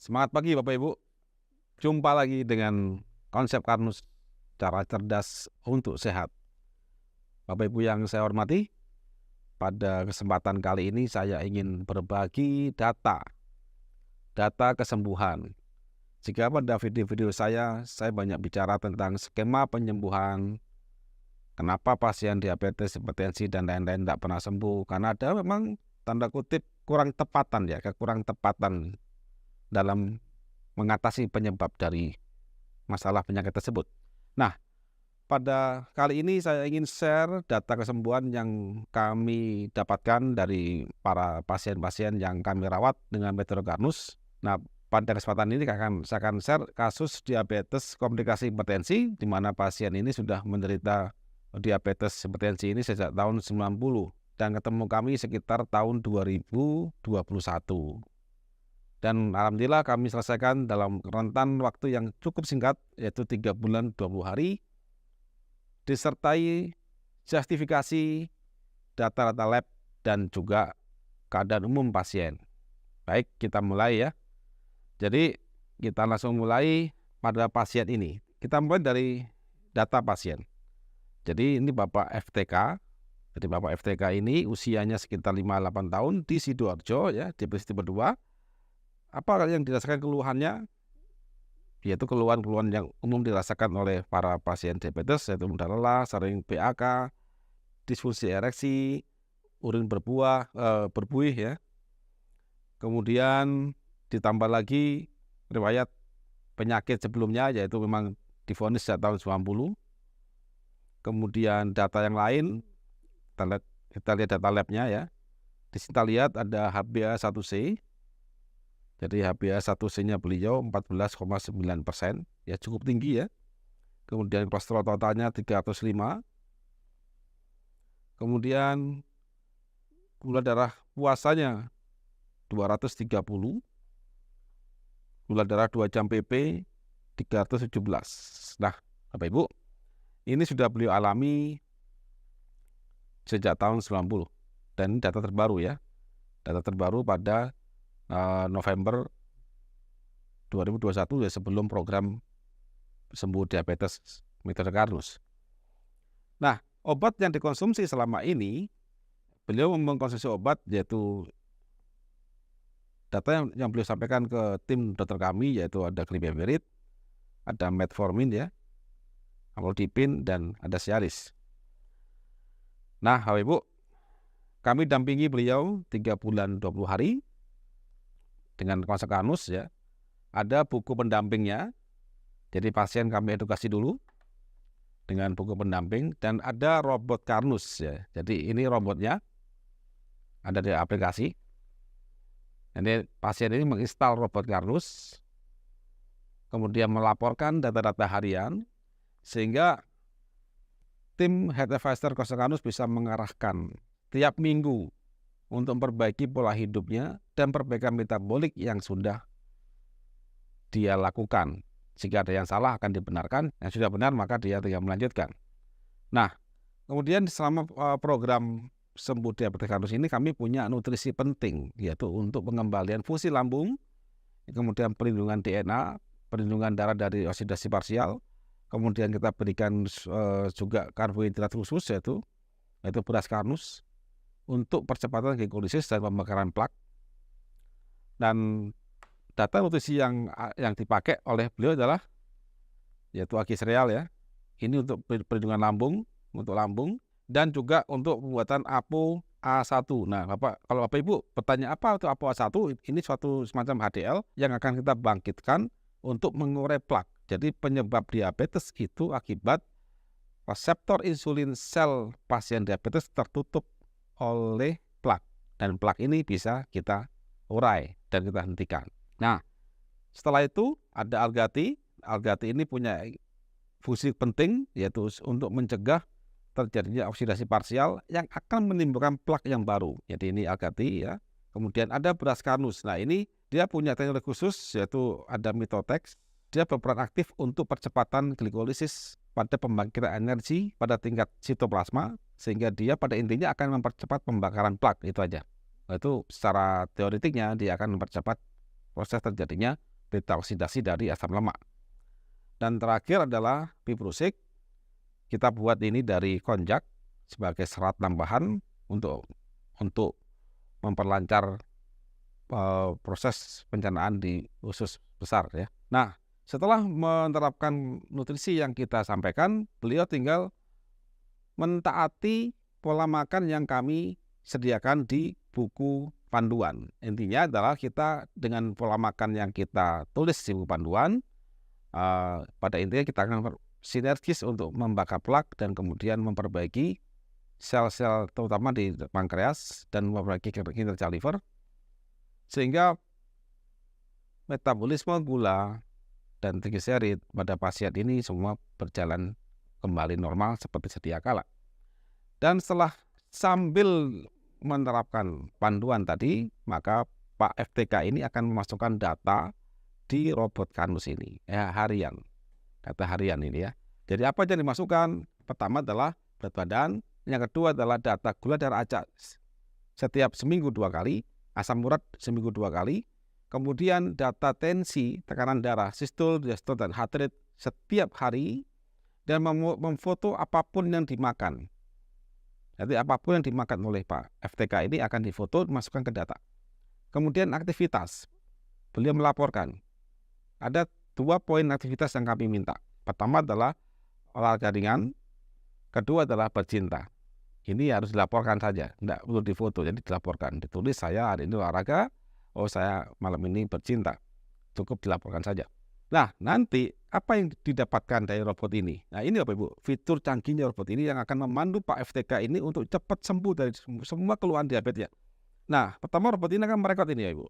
Semangat pagi Bapak Ibu, jumpa lagi dengan konsep Karnus, cara cerdas untuk sehat. Bapak Ibu yang saya hormati, pada kesempatan kali ini saya ingin berbagi data kesembuhan. Jika pada video-video saya banyak bicara tentang skema penyembuhan, kenapa pasien diabetes, hipertensi, dan lain-lain tidak pernah sembuh, karena ada memang tanda kutip kekurang tepatan dalam mengatasi penyebab dari masalah penyakit tersebut. Nah, pada kali ini saya ingin share data kesembuhan yang kami dapatkan dari para pasien-pasien yang kami rawat dengan metode Karnus. Nah, pada kesempatan ini saya akan share kasus diabetes komplikasi hipertensi, di mana pasien ini sudah menderita diabetes hipertensi ini sejak tahun 90 dan ketemu kami sekitar tahun 2021. Dan alhamdulillah kami selesaikan dalam rentan waktu yang cukup singkat, yaitu 3 bulan 20 hari, disertai justifikasi data-data lab dan juga keadaan umum pasien. Baik, kita mulai ya. Jadi kita langsung mulai pada pasien ini. Kita mulai dari data pasien. Jadi ini Bapak FTK. Jadi Bapak FTK ini usianya sekitar 58 tahun di Sidoarjo ya, diabetes tipe 2. Apa yang dirasakan keluhannya? Yaitu keluhan-keluhan yang umum dirasakan oleh para pasien diabetes, yaitu mudah lelah, sering PAK, disfungsi ereksi, urin berbuih ya. Kemudian ditambah lagi riwayat penyakit sebelumnya, yaitu memang divonis sejak tahun 90. Kemudian data yang lain, kita lihat data labnya ya. Di sini kita lihat ada HbA1c. Jadi HbA1c-nya beliau 14,9%, ya cukup tinggi ya. Kemudian kolesterol totalnya 305. Kemudian gula darah puasanya 230. Gula darah 2 jam PP 317. Nah, Bapak Ibu, ini sudah beliau alami sejak tahun 90. Dan ini data terbaru ya. Data terbaru pada November 2021 ya, sebelum program sembuh diabetes metode Karnus. Nah, obat yang dikonsumsi selama ini, beliau mengkonsumsi obat yaitu data yang beliau sampaikan ke tim dokter kami, yaitu ada Glibenclamide, ada metformin ya, amlodipin, dan ada Cialis. Nah, Bapak Ibu, kami dampingi beliau 3 bulan 20 hari dengan konsep Karnus ya. Ada buku pendampingnya. Jadi pasien kami edukasi dulu dengan buku pendamping, dan ada robot Karnus ya. Jadi ini robotnya ada di aplikasi. Jadi pasien ini menginstal robot Karnus, kemudian melaporkan data-data harian, sehingga tim health advisor konsep Karnus bisa mengarahkan tiap minggu untuk memperbaiki pola hidupnya dan perbaikan metabolik yang sudah dia lakukan. Jika ada yang salah akan dibenarkan, yang sudah benar maka dia tinggal melanjutkan. Nah, kemudian selama program sembuh diabetes Karnus ini kami punya nutrisi penting, yaitu untuk pengembalian fungsi lambung, kemudian perlindungan DNA, perlindungan darah dari oksidasi parsial, kemudian kita berikan juga karbohidrat khusus yaitu beras Karnus untuk percepatan glikolisis dan pembakaran plak. Dan data nutrisi yang dipakai oleh beliau adalah yaitu agi sereal ya. Ini untuk perlindungan lambung, untuk lambung, dan juga untuk pembuatan APO A1. Nah, kalau Bapak Ibu bertanya apa itu APO A1, ini suatu semacam HDL yang akan kita bangkitkan untuk mengurai plak. Jadi penyebab diabetes itu akibat reseptor insulin sel pasien diabetes tertutup oleh plak, dan plak ini bisa kita urai dan kita hentikan. Nah, setelah itu ada Algati. Algati ini punya fungsi penting, yaitu untuk mencegah terjadinya oksidasi parsial yang akan menimbulkan plak yang baru. Jadi ini Algati ya. Kemudian ada beras Karnus. Nah, ini dia punya teknologi khusus, yaitu ada Mitotex. Dia berperan aktif untuk percepatan glikolisis pada pembangkitan energi pada tingkat sitoplasma, sehingga dia pada intinya akan mempercepat pembakaran plak, itu aja. Itu secara teoretiknya dia akan mempercepat proses terjadinya beta oksidasi dari asam lemak. Dan terakhir adalah piprusik. Kita buat ini dari konjak sebagai serat tambahan untuk memperlancar proses pencernaan di usus besar ya. Nah, setelah menerapkan nutrisi yang kita sampaikan, beliau tinggal mentaati pola makan yang kami sediakan di buku panduan. Intinya adalah kita dengan pola makan yang kita tulis di buku panduan, pada intinya kita akan sinergis untuk membakar plak dan kemudian memperbaiki sel-sel terutama di pankreas dan memperbaiki kinerja liver, sehingga metabolisme gula dan trigliserid pada pasien ini semua berjalan kembali normal seperti sedia kala. Dan setelah sambil menerapkan panduan tadi, maka Pak FTK ini akan memasukkan data di robot Kanus ini, harian, data harian ini ya. Jadi apa yang dimasukkan? Pertama adalah berat badan, yang kedua adalah data gula darah acak setiap seminggu 2 kali, asam urat seminggu 2 kali, kemudian data tensi, tekanan darah, sistol, diastol, dan heart rate setiap hari, dan memfoto apapun yang dimakan. Jadi apapun yang dimakan oleh Pak FTK ini akan difoto, dimasukkan ke data. Kemudian aktivitas, beliau melaporkan. Ada 2 poin aktivitas yang kami minta. Pertama adalah olahraga ringan, kedua adalah bercinta. Ini harus dilaporkan saja, tidak perlu difoto, jadi dilaporkan. Ditulis saya hari ini olahraga, saya malam ini bercinta. Cukup dilaporkan saja. Nah, nanti apa yang didapatkan dari robot ini? Nah, ini Bapak Ibu, fitur canggihnya robot ini yang akan memandu Pak FTK ini untuk cepat sembuh dari semua keluhan diabetesnya. Nah, pertama robot ini akan merekod ini ya Ibu.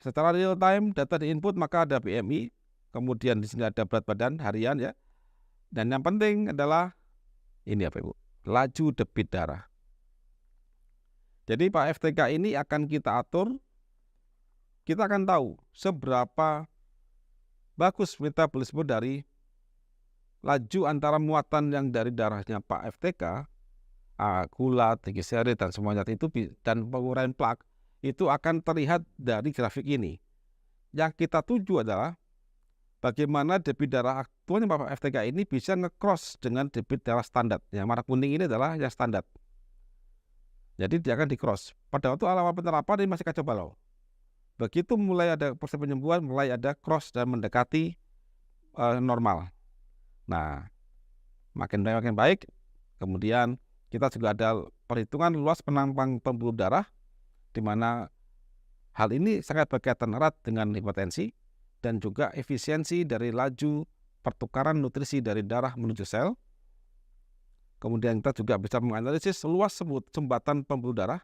Secara real time data di input, maka ada BMI, kemudian di sini ada berat badan harian ya. Dan yang penting adalah ini Bapak Ibu, laju debit darah. Jadi Pak FTK ini akan kita atur, kita akan tahu seberapa bagus metabolisme dari laju antara muatan yang dari darahnya Pak FTK, gula, trigliserid dan semuanya itu, dan penguraian plak itu akan terlihat dari grafik ini. Yang kita tuju adalah bagaimana debit darah aktualnya Pak FTK ini bisa nge-cross dengan debit darah standar. Yang warna kuning ini adalah yang standar. Jadi dia akan di-cross. Pada waktu awal penerapan ini masih kacau balau. Begitu mulai ada proses penyembuhan, mulai ada cross dan mendekati normal. Nah, makin baik. Kemudian kita juga ada perhitungan luas penampang pembuluh darah, di mana hal ini sangat berkaitan erat dengan hipertensi dan juga efisiensi dari laju pertukaran nutrisi dari darah menuju sel. Kemudian kita juga bisa menganalisis luas sumbatan pembuluh darah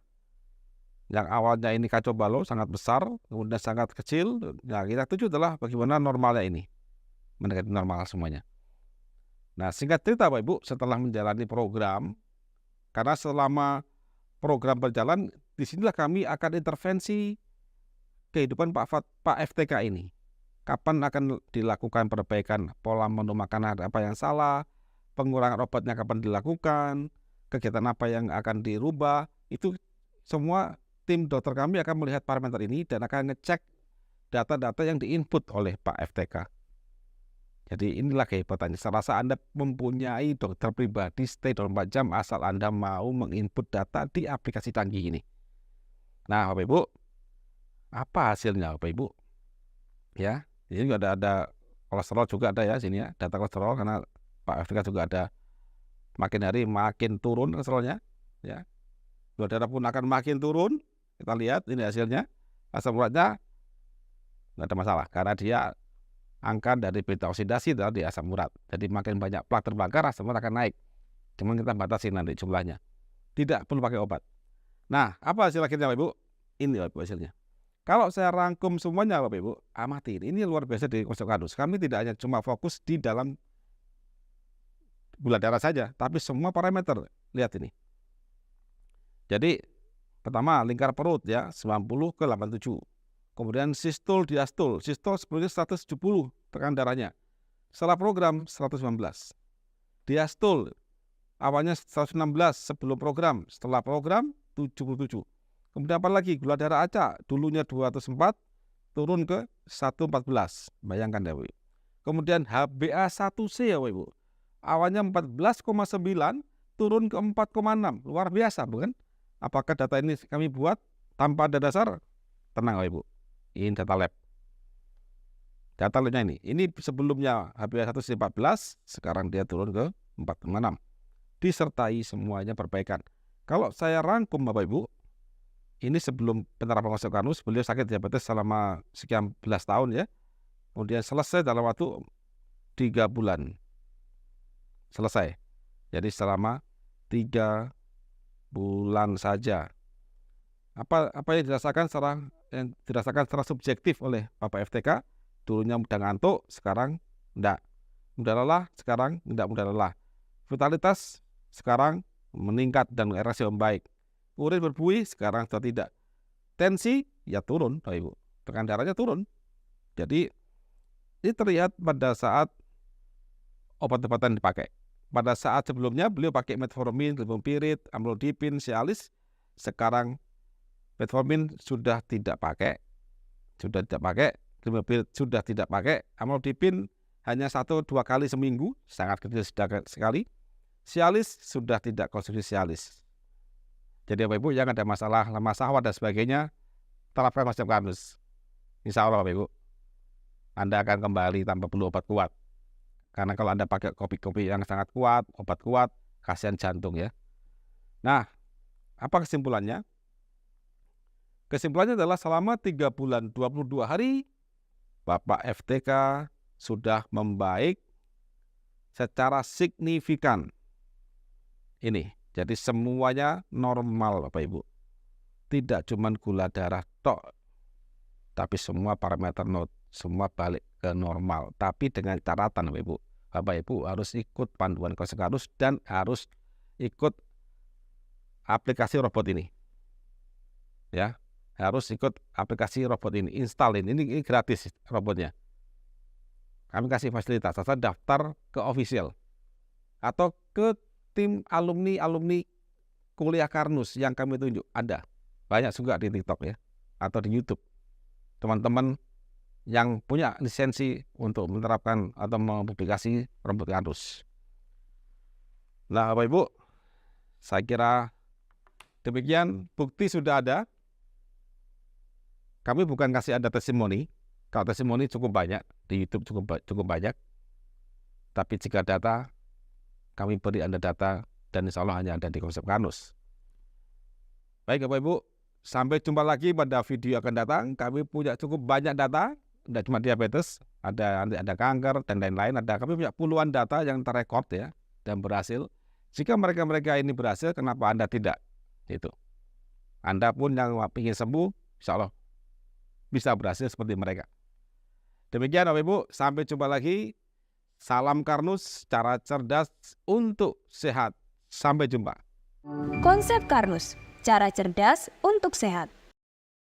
yang awalnya ini kacau balau, sangat besar, kemudian sangat kecil. Nah, kita tuju adalah bagaimana normalnya ini, mendekati normal semuanya. Nah, singkat cerita Bapak Ibu, setelah menjalani program, karena selama program berjalan, disinilah kami akan intervensi kehidupan Pak FTK ini. Kapan akan dilakukan perbaikan pola menu makanan, apa yang salah, pengurangan obatnya kapan dilakukan, kegiatan apa yang akan dirubah, itu semua tim dokter kami akan melihat parameter ini dan akan ngecek data-data yang diinput oleh Pak FTK. Jadi inilah kehebatannya. Saya rasa Anda mempunyai dokter pribadi stay 24 jam asal Anda mau menginput data di aplikasi canggih ini. Nah Bapak Ibu, apa hasilnya Bapak Ibu? Ya, ini juga ada kolesterol juga ada ya sini ya, data kolesterol, karena Pak FTK juga ada makin hari makin turun kolesterolnya ya. Gula darah pun akan makin turun. Kita lihat ini hasilnya. Asam uratnya nggak ada masalah karena dia angka dari beta oksidasi adalah di asam urat. Jadi makin banyak plak terbakar, asam urat akan naik. Cuma kita batasi nanti jumlahnya. Tidak perlu pakai obat. Nah, apa hasil akhirnya Bapak Ibu? Ini Bapak Ibu hasilnya. Kalau saya rangkum semuanya Bapak Ibu, amati. Ini luar biasa di Konsep Kanus. Kami tidak hanya cuma fokus di dalam gula darah saja, tapi semua parameter. Lihat ini. Jadi pertama lingkar perut ya 90 ke 87. Kemudian sistol diastol. Sistol sebelumnya 170 tekanan darahnya. Setelah program 119. Diastol awalnya 116 sebelum program, setelah program 77. Kemudian apa lagi? Gula darah acak dulunya 204, turun ke 1,14. Bayangkan ya, Bu. Kemudian HbA1c ya, Ibu. Awalnya 14,9 turun ke 4,6. Luar biasa, bukan? Apakah data ini kami buat tanpa ada dasar? Tenang, Ibu. Ini data lab. Data labnya ini sebelumnya HbA1c 14, sekarang dia turun ke 4,6. Disertai semuanya perbaikan. Kalau saya rangkum Bapak Ibu, ini sebelum penerapan konsep Karnus, beliau sakit diabetes selama sekian belas tahun ya. Kemudian selesai dalam waktu 3 bulan. Selesai. Jadi selama 3 bulan saja. Apa yang dirasakan secara subjektif oleh Bapak FTK, dulunya mudah ngantuk, sekarang enggak. Mudah lelah, sekarang enggak mudah lelah. Vitalitas sekarang meningkat dan rasio membaik. Urin berbuih, sekarang sudah tidak. Tensi ya turun, Bapak Ibu. Tekanan darahnya turun. Jadi ini terlihat pada saat obat-obatan dipakai. Pada saat sebelumnya beliau pakai metformin, glifopirid, amlodipin, Cialis. Sekarang metformin sudah tidak pakai, glifopirid sudah tidak pakai, amlodipin hanya 1-2 kali seminggu, sangat kecil sekali. Cialis sudah tidak konsumsi Cialis. Jadi Bapak Ibu yang ada masalah lemah syahwat dan sebagainya, terapkan konsep Karnus. Insya Allah Bapak Ibu, Anda akan kembali tanpa perlu obat kuat. Karena kalau Anda pakai kopi-kopi yang sangat kuat, obat kuat, kasihan jantung ya. Nah, apa kesimpulannya? Kesimpulannya adalah selama 3 bulan 22 hari, Bapak FTK sudah membaik secara signifikan. Ini, jadi semuanya normal Bapak Ibu. Tidak cuma gula darah tok, tapi semua parameter semua balik ke normal. Tapi dengan catatan Bapak Ibu. Bapak Ibu harus ikut panduan konsep Karnus dan harus ikut aplikasi robot ini. Ya, harus ikut aplikasi robot ini, installin. Ini gratis robotnya. Kami kasih fasilitas, asal daftar ke official atau ke tim alumni kuliah Karnus yang kami tunjuk. Ada banyak juga di TikTok ya, atau di YouTube. Teman-teman yang punya lisensi untuk menerapkan atau mempublikasi robot Karnus. Nah, Bapak Ibu, saya kira demikian. Bukti sudah ada. Kami bukan kasih Anda testimoni. Kalau testimoni cukup banyak di YouTube, cukup banyak. Tapi jika data, kami beri Anda data, dan insya Allah hanya ada di konsep Karnus. Baik Bapak Ibu, sampai jumpa lagi pada video akan datang. Kami punya cukup banyak data, tidak cuma diabetes, ada kanker dan lain-lain. Kami punya puluhan data yang terrekord ya dan berhasil. Jika mereka ini berhasil, kenapa Anda tidak? Itu. Anda pun yang ingin sembuh, insya Allah bisa berhasil seperti mereka. Demikian Bapak Ibu, sampai jumpa lagi. Salam Karnus, cara cerdas untuk sehat. Sampai jumpa. Konsep Karnus, cara cerdas untuk sehat.